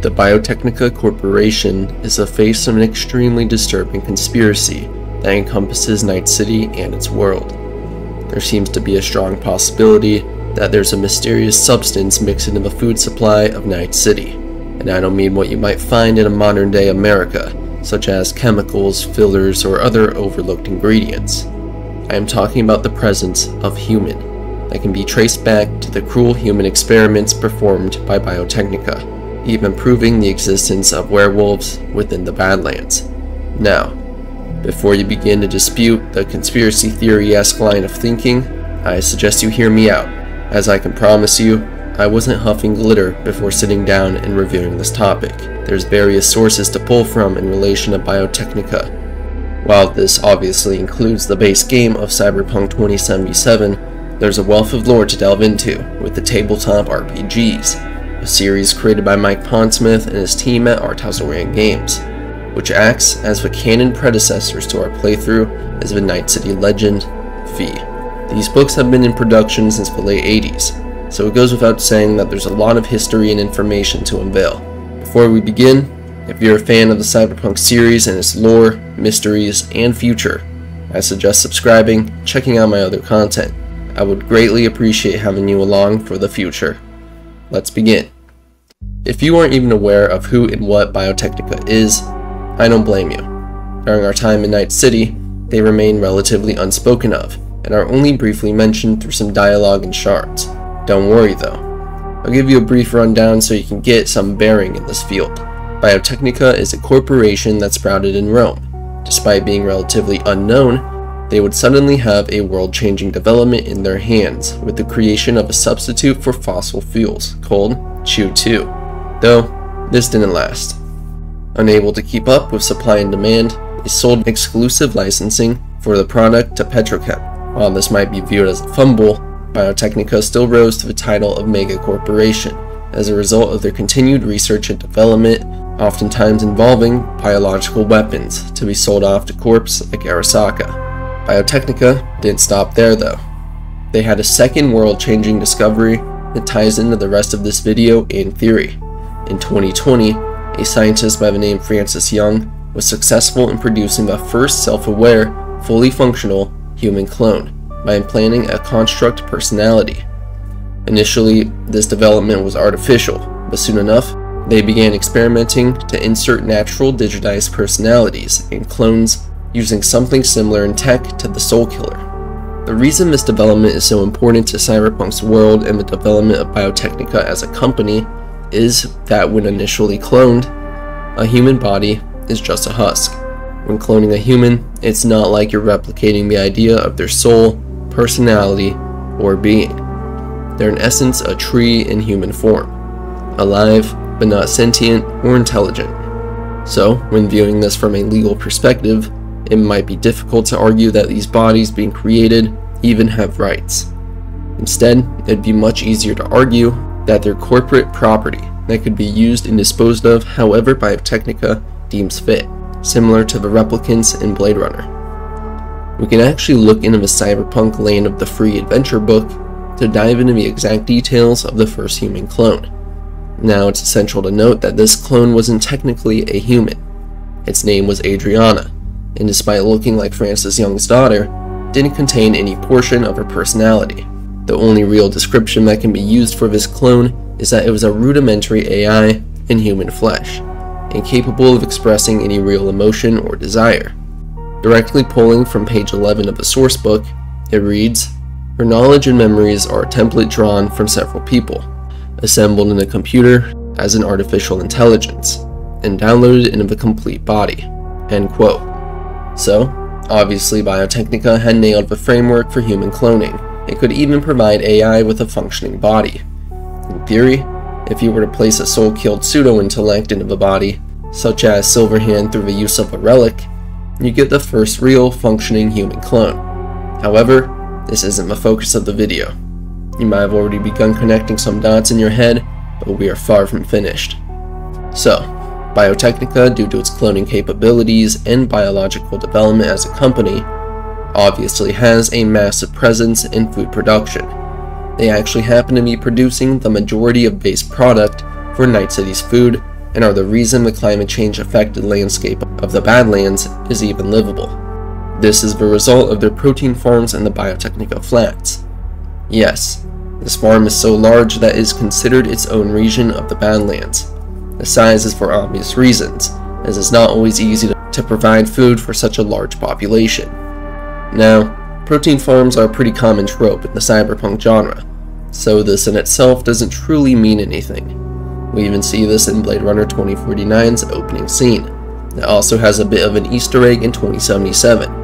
The Biotechnica Corporation is the face of an extremely disturbing conspiracy that encompasses Night City and its world. There seems to be a strong possibility that there's a mysterious substance mixed into the food supply of Night City, and I don't mean what you might find in a modern-day America, such as chemicals, fillers, or other overlooked ingredients. I am talking about the presence of human that can be traced back to the cruel human experiments performed by Biotechnica, even proving the existence of werewolves within the Badlands. Now, before you begin to dispute the conspiracy theory-esque line of thinking, I suggest you hear me out, as I can promise you, I wasn't huffing glitter before sitting down and reviewing this topic. There's various sources to pull from in relation to Biotechnica. While this obviously includes the base game of Cyberpunk 2077, there's a wealth of lore to delve into with the tabletop RPGs, a series created by Mike Pondsmith and his team at Artazorian Games, which acts as the canon predecessors to our playthrough as the Night City legend, V. These books have been in production since the late 80s, so it goes without saying that there's a lot of history and information to unveil. Before we begin, if you're a fan of the Cyberpunk series and its lore, mysteries, and future, I suggest subscribing, checking out my other content. I would greatly appreciate having you along for the future. Let's begin. If you aren't even aware of who and what Biotechnica is, I don't blame you. During our time in Night City, they remain relatively unspoken of, and are only briefly mentioned through some dialogue and shards. Don't worry though. I'll give you a brief rundown so you can get some bearing in this field. Biotechnica is a corporation that sprouted in Rome. Despite being relatively unknown, they would suddenly have a world-changing development in their hands with the creation of a substitute for fossil fuels called Chew-2. Though, this didn't last. Unable to keep up with supply and demand, they sold exclusive licensing for the product to Petrochem. While this might be viewed as a fumble, Biotechnica still rose to the title of mega corporation as a result of their continued research and development, oftentimes involving biological weapons to be sold off to corps like Arasaka. Biotechnica didn't stop there though. They had a second world-changing discovery that ties into the rest of this video and theory. In 2020, a scientist by the name Francis Young was successful in producing the first self-aware, fully functional human clone by implanting a construct personality. Initially, this development was artificial, but soon enough, they began experimenting to insert natural digitized personalities in clones using something similar in tech to the Soul Killer. The reason this development is so important to Cyberpunk's world and the development of Biotechnica as a company is that when initially cloned, a human body is just a husk. When cloning a human, it's not like you're replicating the idea of their soul, personality, or being. They're in essence a tree in human form, alive but not sentient or intelligent. So, when viewing this from a legal perspective, it might be difficult to argue that these bodies being created even have rights. Instead, it'd be much easier to argue that they're corporate property that could be used and disposed of however Biotechnica deems fit, similar to the replicants in Blade Runner. We can actually look into the Cyberpunk Land of the Free adventure book to dive into the exact details of the first human clone. Now, it's essential to note that this clone wasn't technically a human. Its name was Adriana, and despite looking like Francis Young's daughter, didn't contain any portion of her personality. The only real description that can be used for this clone is that it was a rudimentary AI in human flesh, incapable of expressing any real emotion or desire. Directly pulling from page 11 of the source book, it reads, "Her knowledge and memories are a template drawn from several people, assembled in a computer as an artificial intelligence, and downloaded into the complete body." End quote. So, obviously Biotechnica had nailed the framework for human cloning. It could even provide AI with a functioning body. In theory, if you were to place a soul-killed pseudo-intellect into the body, such as Silverhand through the use of a relic, you get the first real functioning human clone. However, this isn't the focus of the video. You might have already begun connecting some dots in your head, but we are far from finished. So, Biotechnica, due to its cloning capabilities and biological development as a company, obviously has a massive presence in food production. They actually happen to be producing the majority of base product for Night City's food, and are the reason the climate change affected landscape of the Badlands is even livable. This is the result of their protein farms in the Biotechnica flats. Yes, this farm is so large that it is considered its own region of the Badlands. The size is for obvious reasons, as it's not always easy to provide food for such a large population. Now, protein farms are a pretty common trope in the cyberpunk genre, so this in itself doesn't truly mean anything. We even see this in Blade Runner 2049's opening scene. It also has a bit of an Easter egg in 2077.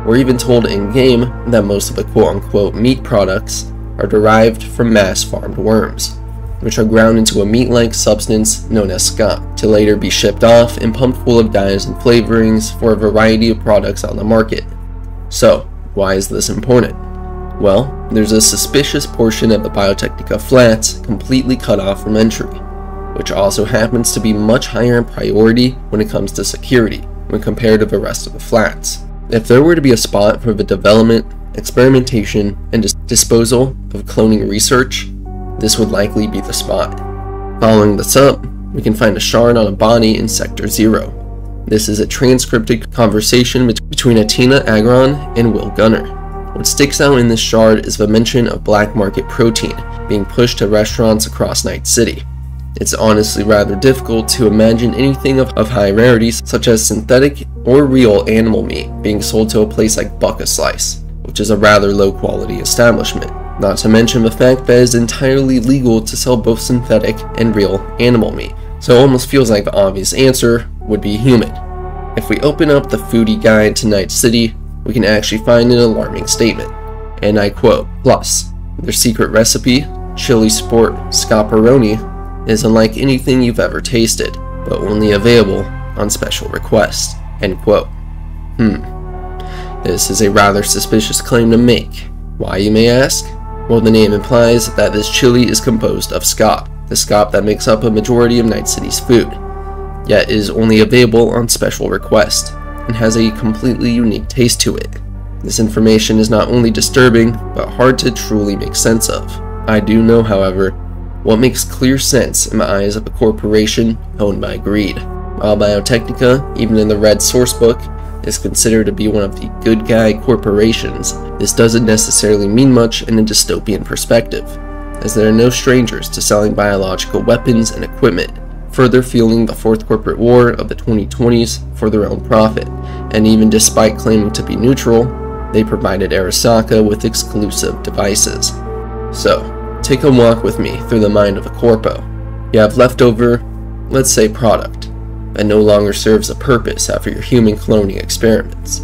We're even told in-game that most of the quote-unquote meat products are derived from mass-farmed worms, which are ground into a meat-like substance known as scop, to later be shipped off and pumped full of dyes and flavorings for a variety of products on the market. So, why is this important? Well, there's a suspicious portion of the Biotechnica flats completely cut off from entry, which also happens to be much higher in priority when it comes to security when compared to the rest of the flats. If there were to be a spot for the development, experimentation, and disposal of cloning research, this would likely be the spot. Following this up, we can find a shard on a body in Sector 0. This is a transcripted conversation between Atina Agron and Will Gunner. What sticks out in this shard is the mention of black market protein being pushed to restaurants across Night City. It's honestly rather difficult to imagine anything of high rarity such as synthetic or real animal meat being sold to a place like Buck a Slice, which is a rather low quality establishment. Not to mention the fact that it is entirely legal to sell both synthetic and real animal meat, so it almost feels like the obvious answer would be human. If we open up the foodie guide to Night City, we can actually find an alarming statement, and I quote, "Plus, their secret recipe, chili sport scaparoni, is unlike anything you've ever tasted, but only available on special request." End quote. This is a rather suspicious claim to make. Why, you may ask? Well, the name implies that this chili is composed of scop, the scop that makes up a majority of Night City's food, yet is only available on special request, and has a completely unique taste to it. This information is not only disturbing, but hard to truly make sense of. I do know, however, what makes clear sense in the eyes of a corporation owned by greed. While Biotechnica, even in the Red Sourcebook, is considered to be one of the good guy corporations, this doesn't necessarily mean much in a dystopian perspective, as there are no strangers to selling biological weapons and equipment, further fueling the fourth corporate war of the 2020s for their own profit. And even despite claiming to be neutral, they provided Arasaka with exclusive devices. So, take a walk with me through the mind of a corpo. You have leftover, let's say, product that no longer serves a purpose after your human cloning experiments.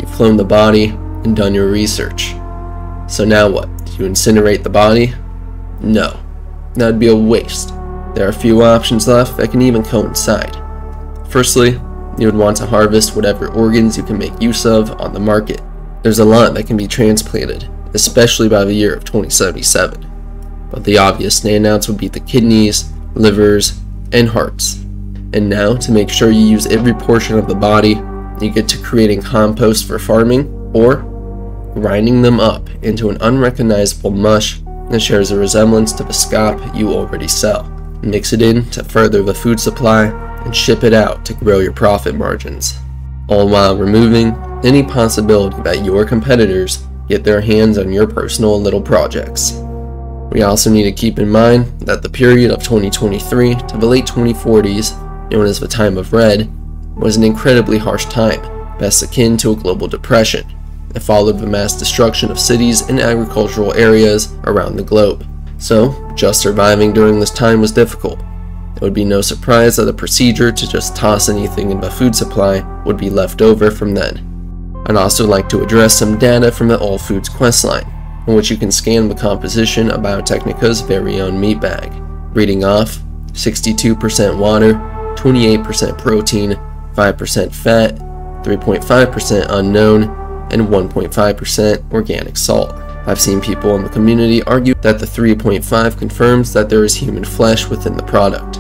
You've cloned the body and done your research. So now what? Do you incinerate the body? No. That'd be a waste. There are few options left that can even coincide. Firstly, you would want to harvest whatever organs you can make use of on the market. There's a lot that can be transplanted, especially by the year of 2077. But the obvious standouts would be the kidneys, livers, and hearts. And now, to make sure you use every portion of the body, you get to creating compost for farming, or grinding them up into an unrecognizable mush that shares a resemblance to the scop you already sell. Mix it in to further the food supply, and ship it out to grow your profit margins, all while removing any possibility that your competitors get their hands on your personal little projects. We also need to keep in mind that the period of 2023 to the late 2040s, known as the Time of Red, was an incredibly harsh time, best akin to a global depression, that followed the mass destruction of cities and agricultural areas around the globe. So, just surviving during this time was difficult. It would be no surprise that the procedure to just toss anything in the food supply would be left over from then. I'd also like to address some data from the All Foods questline, in which you can scan the composition of Biotechnica's very own meat bag, reading off 62% water, 28% protein, 5% fat, 3.5% unknown, and 1.5% organic salt. I've seen people in the community argue that the 3.5 confirms that there is human flesh within the product.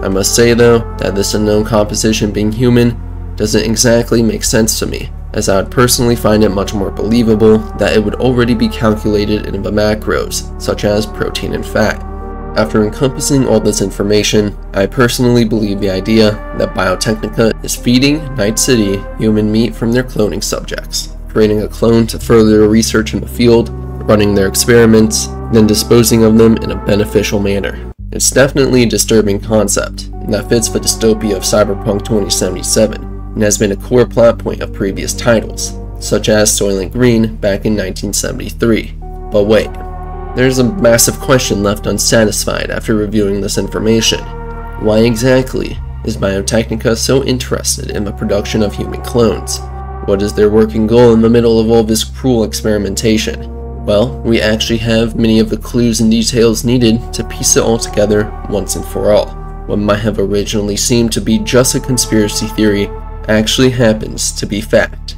I must say though, that this unknown composition being human doesn't exactly make sense to me, as I would personally find it much more believable that it would already be calculated in the macros, such as protein and fat. After encompassing all this information, I personally believe the idea that Biotechnica is feeding Night City human meat from their cloning subjects, creating a clone to further their research in the field, running their experiments, then disposing of them in a beneficial manner. It's definitely a disturbing concept that fits the dystopia of Cyberpunk 2077 and has been a core plot point of previous titles, such as Soylent Green back in 1973. But wait, there's a massive question left unsatisfied after reviewing this information. Why exactly is Biotechnica so interested in the production of human clones? What is their working goal in the middle of all this cruel experimentation? Well, we actually have many of the clues and details needed to piece it all together once and for all. What might have originally seemed to be just a conspiracy theory actually happens to be fact.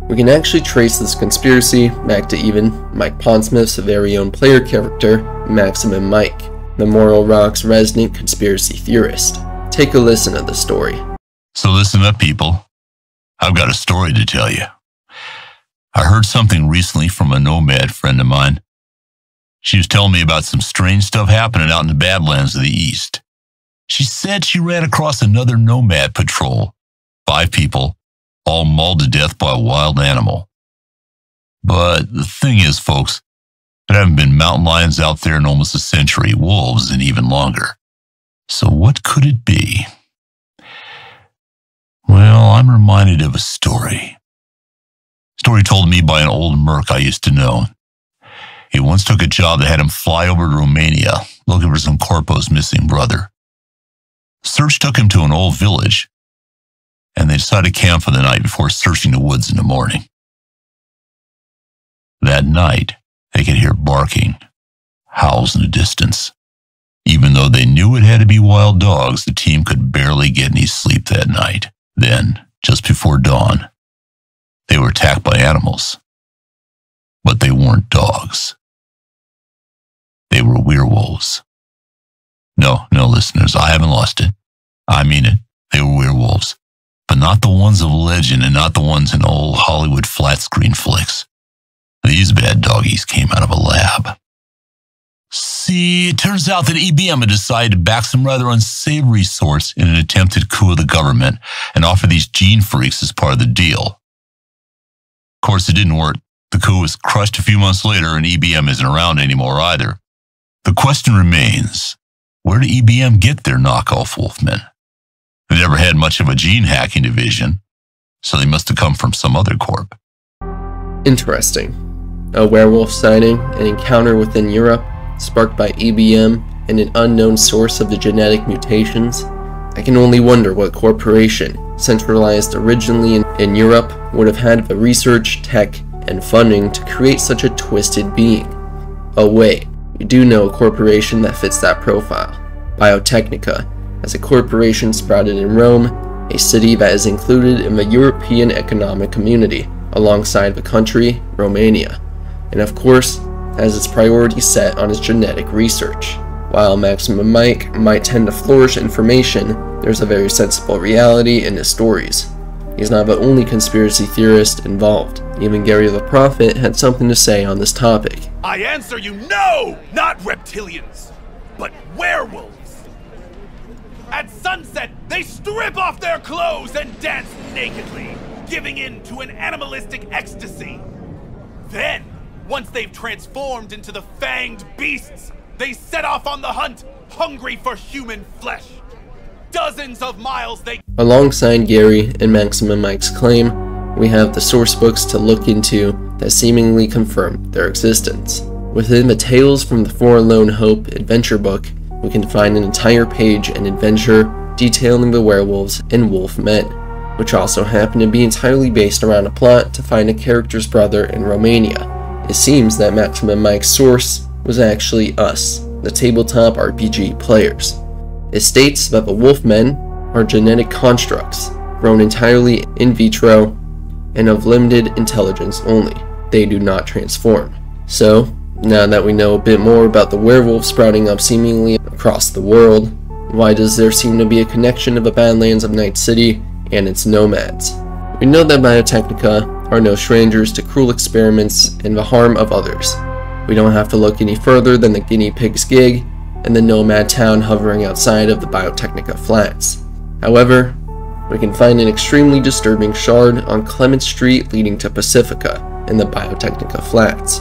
We can actually trace this conspiracy back to even Mike Pondsmith's very own player character, Maximum Mike, the Moral Rock's resident conspiracy theorist. Take a listen to the story. So listen up, people. I've got a story to tell you. I heard something recently from a nomad friend of mine. She was telling me about some strange stuff happening out in the Badlands of the East. She said she ran across another nomad patrol. 5 people, all mauled to death by a wild animal. But the thing is, folks, there haven't been mountain lions out there in almost a century, wolves in even longer. So what could it be? Well, I'm reminded of a story. Story told me by an old merc I used to know. He once took a job that had him fly over to Romania, looking for some corpo's missing brother. Search took him to an old village, and they decided to camp for the night before searching the woods in the morning. That night, they could hear barking, howls in the distance. Even though they knew it had to be wild dogs, the team could barely get any sleep that night. Then, just before dawn, they were attacked by animals. But they weren't dogs. They were werewolves. No, listeners, I haven't lost it. I mean it. They were werewolves. But not the ones of legend and not the ones in old Hollywood flat screen flicks. These bad doggies came out of a lab. See, it turns out that EBM had decided to back some rather unsavory source in an attempted coup of the government and offer these gene freaks as part of the deal. Of course, it didn't work. The coup was crushed a few months later and EBM isn't around anymore either. The question remains, where did EBM get their knockoff wolfmen? They never had much of a gene hacking division, so they must have come from some other corp. Interesting. A werewolf sighting, an encounter within Europe, sparked by EBM and an unknown source of the genetic mutations. I can only wonder what corporation, centralized originally in Europe, would have had the research, tech, and funding to create such a twisted being. Oh wait, we do know a corporation that fits that profile. Biotechnica, as a corporation sprouted in Rome, a city that is included in the European Economic Community, alongside the country, Romania, and of course, has its priorities set on its genetic research. While Maximum Mike might tend to flourish information, there's a very sensible reality in his stories. He's not the only conspiracy theorist involved. Even Gary the Prophet had something to say on this topic. I answer you, no! Not reptilians, but werewolves! At sunset, they strip off their clothes and dance nakedly, giving in to an animalistic ecstasy. Then, once they've transformed into the fanged beasts, they set off on the hunt, hungry for human flesh. Dozens of miles they... Alongside Gary and Maximum Mike's claim, we have the source books to look into that seemingly confirm their existence. Within the Tales from the Forlorn Hope adventure book, we can find an entire page and adventure detailing the werewolves and wolf men, which also happen to be entirely based around a plot to find a character's brother in Romania. It seems that Maximum Mike's source was actually us, the tabletop RPG players. It states that the Wolfmen are genetic constructs, grown entirely in vitro and of limited intelligence only. They do not transform. So, now that we know a bit more about the werewolves sprouting up seemingly across the world, why does there seem to be a connection of the Badlands of Night City and its nomads? We know that Biotechnica are no strangers to cruel experiments and the harm of others. We don't have to look any further than the guinea pig's gig and the nomad town hovering outside of the Biotechnica flats. However, we can find an extremely disturbing shard on Clement Street leading to Pacifica in the Biotechnica flats.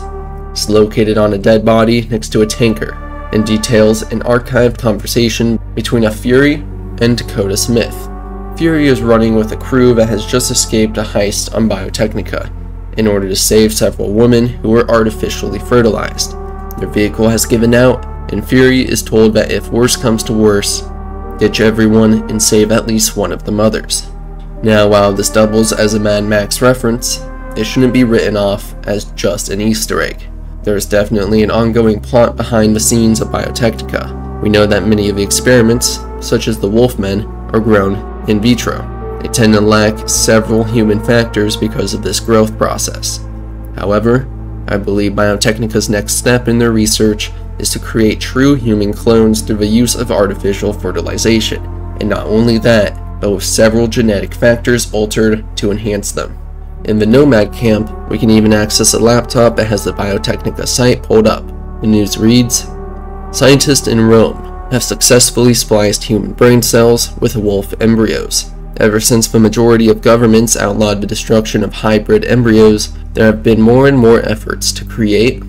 It's located on a dead body next to a tanker and details an archived conversation between a Fury and Dakota Smith. Fury is running with a crew that has just escaped a heist on Biotechnica in order to save several women who were artificially fertilized. Their vehicle has given out, and Fury is told that if worse comes to worse, ditch everyone and save at least one of the mothers. Now, while this doubles as a Mad Max reference, it shouldn't be written off as just an Easter egg. There is definitely an ongoing plot behind the scenes of Biotechnica. We know that many of the experiments, such as the Wolfmen, are grown in vitro. They tend to lack several human factors because of this growth process. However, I believe Biotechnica's next step in their research is to create true human clones through the use of artificial fertilization, and not only that, but with several genetic factors altered to enhance them. In the Nomad camp, we can even access a laptop that has the Biotechnica site pulled up. The news reads, "Scientists in Rome have successfully spliced human brain cells with wolf embryos. Ever since the majority of governments outlawed the destruction of hybrid embryos, there have been more and more efforts to create ...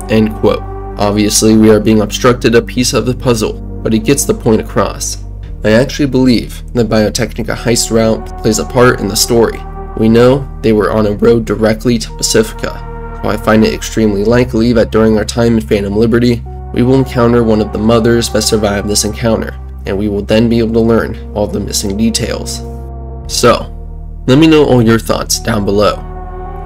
End quote. Obviously, we are being obstructed a piece of the puzzle, but it gets the point across. I actually believe the Biotechnica heist route plays a part in the story. We know they were on a road directly to Pacifica, so I find it extremely likely that during our time in Phantom Liberty, we will encounter one of the mothers that survived this encounter, and we will then be able to learn all the missing details. So, let me know all your thoughts down below.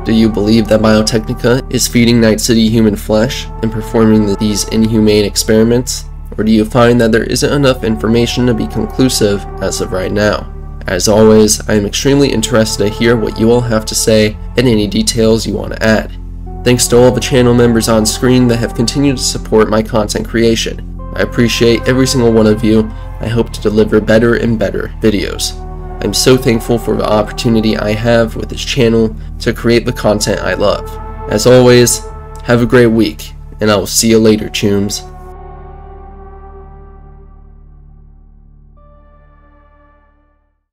Do you believe that Biotechnica is feeding Night City human flesh and performing these inhumane experiments? Or do you find that there isn't enough information to be conclusive as of right now? As always, I am extremely interested to hear what you all have to say and any details you want to add. Thanks to all the channel members on screen that have continued to support my content creation. I appreciate every single one of you. I hope to deliver better and better videos. I'm so thankful for the opportunity I have with this channel to create the content I love. As always, have a great week, and I will see you later, chooms.